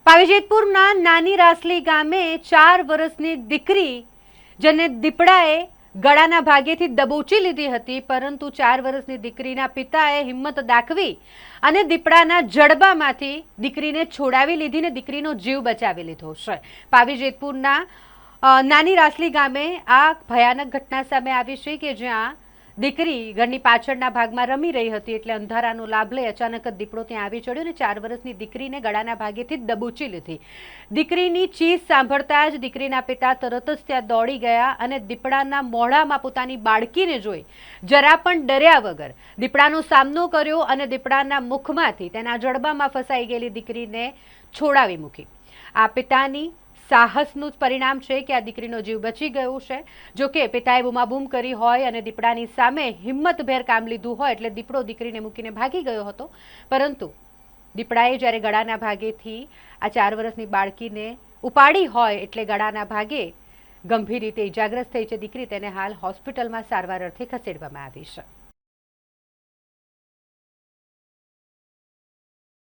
પાવીજેતપુરના નાની રાસલી ગામે 4 વર્ષની દીકરી જેને દીપડાએ ગળાના ભાગેથી દબોચી લીધી હતી, પરંતુ 4 વર્ષની દીકરીના પિતાએ હિંમત દાખવી અને દીપડાના જડબામાંથી દીકરીને છોડાવી લીધી ને દીકરીનો જીવ બચાવી લીધો છે। પાવીજેતપુરના નાની રાસલી ગામે આ ભયાનક ઘટના સામે આવી છે કે જ્યાં દીકરી ઘરની પાછળના ભાગમાં રમી રહી હતી, એટલે અંધારાનો લાભ લઈ અચાનક જ દીપડો ત્યાં આવી ચડ્યો અને 4 વર્ષની દીકરીને ગળાના ભાગેથી દબોચી લીધી। દીકરીની ચીસ સાંભળતા જ દીકરીના પિતા તરત જ ત્યાં દોડી ગયા અને દીપડાના મોઢામાં પોતાની બાળકીને જોઈ જરા પણ ડર્યા વગર દીપડાનો સામનો કર્યો અને દીપડાના મુખમાંથી તેના જડબામાં ફસાઈ ગયેલી દીકરીને છોડાવી મૂકી। આ પિતાની સાહસનું જ પરિણામ છે કે આ દીકરીનો જીવ બચી ગયો છે। જો કે પિતાએ બૂમાબૂમ કરી હોય અને દીપડાની સામે હિંમતભેર કામ લીધું હોય એટલે દીપડો દીકરીને મૂકીને ભાગી ગયો હતો, પરંતુ દીપડાએ જ્યારે ગળાના ભાગેથી આ 4 વર્ષની બાળકીને ઉપાડી હોય એટલે ગળાના ભાગે ગંભીર રીતે ઇજાગ્રસ્ત થઈ છે દીકરી, તેને હાલ હોસ્પિટલમાં સારવાર અર્થે ખસેડવામાં આવી છે।